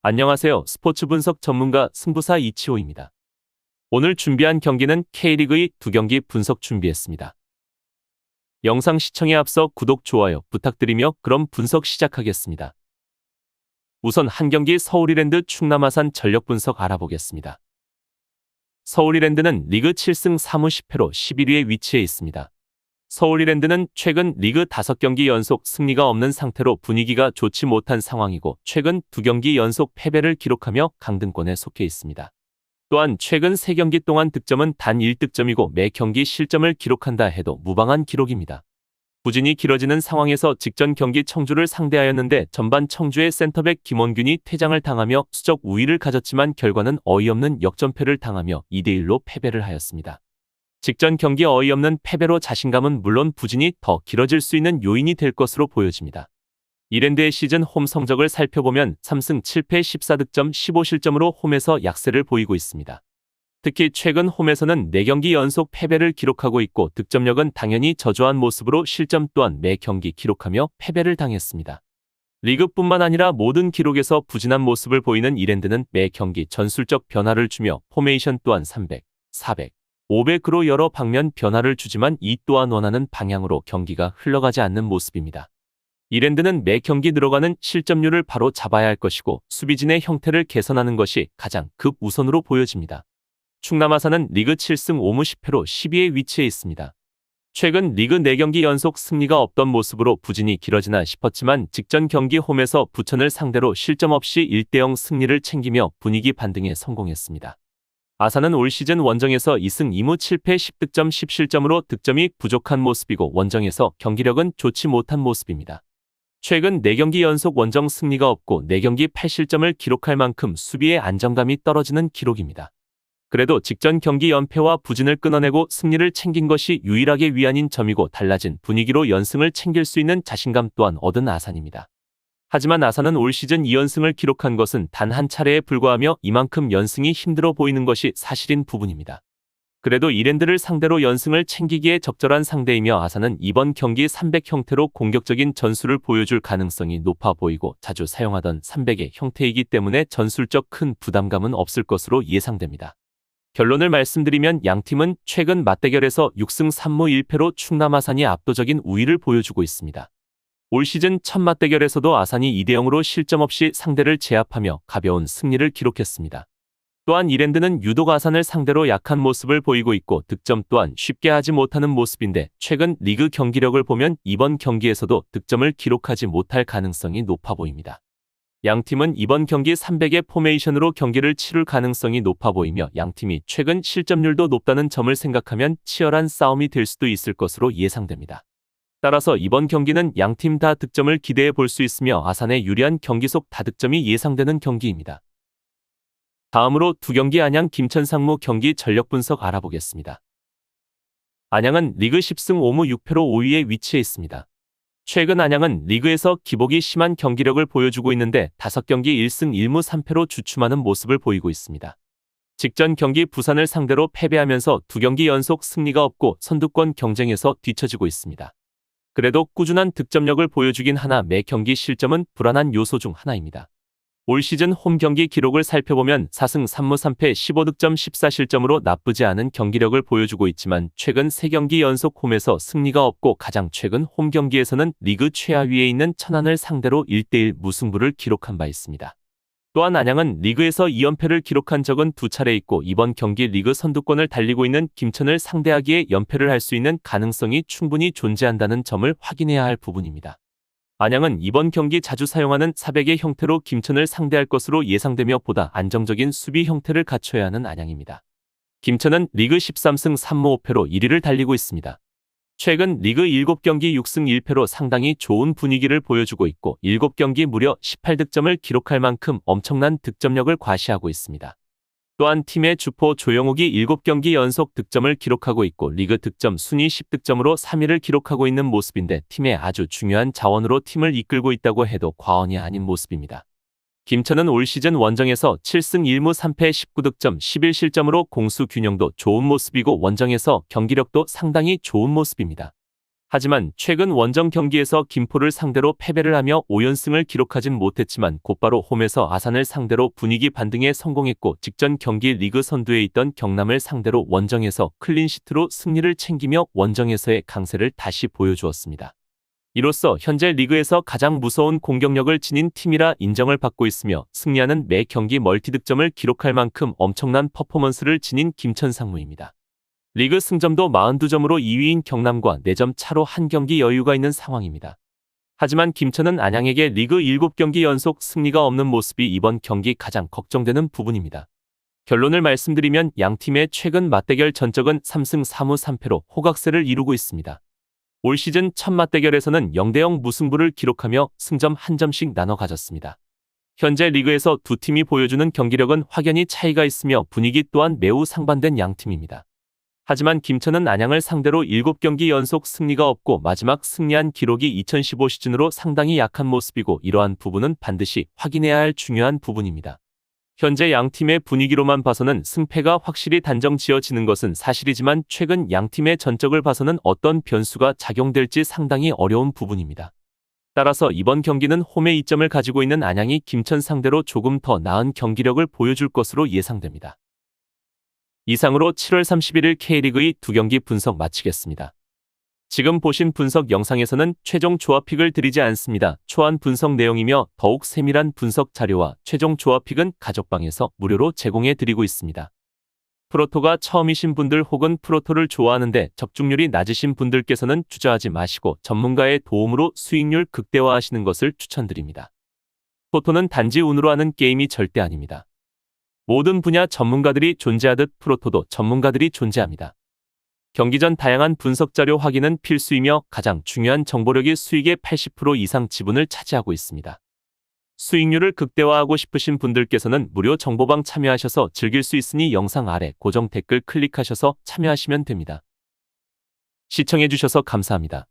안녕하세요. 스포츠 분석 전문가 승부사 이치호입니다. 오늘 준비한 경기는 K리그의 두 경기 분석 준비했습니다. 영상 시청에 앞서 구독, 좋아요 부탁드리며 그럼 분석 시작하겠습니다. 우선 한 경기 서울이랜드 충남 아산 전력 분석 알아보겠습니다. 서울이랜드는 리그 7승 3무 10패로 11위에 위치해 있습니다. 서울이랜드는 최근 리그 5경기 연속 승리가 없는 상태로 분위기가 좋지 못한 상황이고 최근 2경기 연속 패배를 기록하며 강등권에 속해 있습니다. 또한 최근 3경기 동안 득점은 단 1득점이고 매 경기 실점을 기록한다 해도 무방한 기록입니다. 부진이 길어지는 상황에서 직전 경기 청주를 상대하였는데 전반 청주의 센터백 김원균이 퇴장을 당하며 수적 우위를 가졌지만 결과는 어이없는 역전패를 당하며 2대1로 패배를 하였습니다. 직전 경기 어이없는 패배로 자신감은 물론 부진이 더 길어질 수 있는 요인이 될 것으로 보여집니다. 이랜드의 시즌 홈 성적을 살펴보면 3승 7패 14득점 15실점으로 홈에서 약세를 보이고 있습니다. 특히 최근 홈에서는 4경기 연속 패배를 기록하고 있고 득점력은 당연히 저조한 모습으로 실점 또한 매 경기 기록하며 패배를 당했습니다. 리그뿐만 아니라 모든 기록에서 부진한 모습을 보이는 이랜드는 매 경기 전술적 변화를 주며 포메이션 또한 300, 400, 500으로 여러 방면 변화를 주지만 이 또한 원하는 방향으로 경기가 흘러가지 않는 모습입니다. 이랜드는 매 경기 늘어가는 실점률을 바로 잡아야 할 것이고 수비진의 형태를 개선하는 것이 가장 급우선으로 보여집니다. 충남아산은 리그 7승 5무 10패로 10위에 위치해 있습니다. 최근 리그 4경기 연속 승리가 없던 모습으로 부진이 길어지나 싶었지만 직전 경기 홈에서 부천을 상대로 실점 없이 1대0 승리를 챙기며 분위기 반등에 성공했습니다. 아산은 올 시즌 원정에서 2승 2무 7패 10득점 10실점으로 득점이 부족한 모습이고 원정에서 경기력은 좋지 못한 모습입니다. 최근 4경기 연속 원정 승리가 없고 4경기 8실점을 기록할 만큼 수비의 안정감이 떨어지는 기록입니다. 그래도 직전 경기 연패와 부진을 끊어내고 승리를 챙긴 것이 유일하게 위안인 점이고 달라진 분위기로 연승을 챙길 수 있는 자신감 또한 얻은 아산입니다. 하지만 아산은 올 시즌 2연승을 기록한 것은 단 한 차례에 불과하며 이만큼 연승이 힘들어 보이는 것이 사실인 부분입니다. 그래도 이랜드를 상대로 연승을 챙기기에 적절한 상대이며 아산은 이번 경기 300 형태로 공격적인 전술을 보여줄 가능성이 높아 보이고 자주 사용하던 300의 형태이기 때문에 전술적 큰 부담감은 없을 것으로 예상됩니다. 결론을 말씀드리면 양팀은 최근 맞대결에서 6승 3무 1패로 충남아산이 압도적인 우위를 보여주고 있습니다. 올 시즌 첫 맞대결에서도 아산이 2대0으로 실점 없이 상대를 제압하며 가벼운 승리를 기록했습니다. 또한 이랜드는 유독 아산을 상대로 약한 모습을 보이고 있고 득점 또한 쉽게 하지 못하는 모습인데 최근 리그 경기력을 보면 이번 경기에서도 득점을 기록하지 못할 가능성이 높아 보입니다. 양팀은 이번 경기 300의 포메이션으로 경기를 치룰 가능성이 높아 보이며 양팀이 최근 실점률도 높다는 점을 생각하면 치열한 싸움이 될 수도 있을 것으로 예상됩니다. 따라서 이번 경기는 양팀 다 득점을 기대해 볼 수 있으며 아산의 유리한 경기 속 다득점이 예상되는 경기입니다. 다음으로 2경기 안양 김천 상무 경기 전력 분석 알아보겠습니다. 안양은 리그 10승 5무 6패로 5위에 위치해 있습니다. 최근 안양은 리그에서 기복이 심한 경기력을 보여주고 있는데 5경기 1승 1무 3패로 주춤하는 모습을 보이고 있습니다. 직전 경기 부산을 상대로 패배하면서 2경기 연속 승리가 없고 선두권 경쟁에서 뒤처지고 있습니다. 그래도 꾸준한 득점력을 보여주긴 하나 매 경기 실점은 불안한 요소 중 하나입니다. 올 시즌 홈 경기 기록을 살펴보면 4승 3무 3패 15득점 14실점으로 나쁘지 않은 경기력을 보여주고 있지만 최근 3경기 연속 홈에서 승리가 없고 가장 최근 홈 경기에서는 리그 최하위에 있는 천안을 상대로 1대1 무승부를 기록한 바 있습니다. 또한 안양은 리그에서 2연패를 기록한 적은 2차례 있고 이번 경기 리그 선두권을 달리고 있는 김천을 상대하기에 연패를 할 수 있는 가능성이 충분히 존재한다는 점을 확인해야 할 부분입니다. 안양은 이번 경기 자주 사용하는 400의 형태로 김천을 상대할 것으로 예상되며 보다 안정적인 수비 형태를 갖춰야 하는 안양입니다. 김천은 리그 13승 3무 5패로 1위를 달리고 있습니다. 최근 리그 7경기 6승 1패로 상당히 좋은 분위기를 보여주고 있고 7경기 무려 18득점을 기록할 만큼 엄청난 득점력을 과시하고 있습니다. 또한 팀의 주포 조영욱이 7경기 연속 득점을 기록하고 있고 리그 득점 순위 10득점으로 3위를 기록하고 있는 모습인데 팀의 아주 중요한 자원으로 팀을 이끌고 있다고 해도 과언이 아닌 모습입니다. 김천은 올 시즌 원정에서 7승 1무 3패 19득점 11실점으로 공수 균형도 좋은 모습이고 원정에서 경기력도 상당히 좋은 모습입니다. 하지만 최근 원정 경기에서 김포를 상대로 패배를 하며 5연승을 기록하진 못했지만 곧바로 홈에서 아산을 상대로 분위기 반등에 성공했고 직전 경기 리그 선두에 있던 경남을 상대로 원정에서 클린시트로 승리를 챙기며 원정에서의 강세를 다시 보여주었습니다. 이로써 현재 리그에서 가장 무서운 공격력을 지닌 팀이라 인정을 받고 있으며 승리하는 매 경기 멀티득점을 기록할 만큼 엄청난 퍼포먼스를 지닌 김천 상무입니다. 리그 승점도 42점으로 2위인 경남과 4점 차로 한 경기 여유가 있는 상황입니다. 하지만 김천은 안양에게 리그 7경기 연속 승리가 없는 모습이 이번 경기 가장 걱정되는 부분입니다. 결론을 말씀드리면 양팀의 최근 맞대결 전적은 3승 3무 3패로 호각세를 이루고 있습니다. 올 시즌 첫 맞대결에서는 0대0 무승부를 기록하며 승점 1점씩 나눠 가졌습니다. 현재 리그에서 두 팀이 보여주는 경기력은 확연히 차이가 있으며 분위기 또한 매우 상반된 양팀입니다. 하지만 김천은 안양을 상대로 7경기 연속 승리가 없고 마지막 승리한 기록이 2015 시즌으로 상당히 약한 모습이고 이러한 부분은 반드시 확인해야 할 중요한 부분입니다. 현재 양팀의 분위기로만 봐서는 승패가 확실히 단정 지어지는 것은 사실이지만 최근 양팀의 전적을 봐서는 어떤 변수가 작용될지 상당히 어려운 부분입니다. 따라서 이번 경기는 홈에 이점을 가지고 있는 안양이 김천 상대로 조금 더 나은 경기력을 보여줄 것으로 예상됩니다. 이상으로 7월 31일 K리그의 두 경기 분석 마치겠습니다. 지금 보신 분석 영상에서는 최종 조합픽을 드리지 않습니다. 초안 분석 내용이며 더욱 세밀한 분석 자료와 최종 조합픽은 가족방에서 무료로 제공해 드리고 있습니다. 프로토가 처음이신 분들 혹은 프로토를 좋아하는데 적중률이 낮으신 분들께서는 투자하지 마시고 전문가의 도움으로 수익률 극대화하시는 것을 추천드립니다. 토토는 단지 운으로 하는 게임이 절대 아닙니다. 모든 분야 전문가들이 존재하듯 프로토도 전문가들이 존재합니다. 경기 전 다양한 분석 자료 확인은 필수이며 가장 중요한 정보력이 수익의 80% 이상 지분을 차지하고 있습니다. 수익률을 극대화하고 싶으신 분들께서는 무료 정보방 참여하셔서 즐길 수 있으니 영상 아래 고정 댓글 클릭하셔서 참여하시면 됩니다. 시청해주셔서 감사합니다.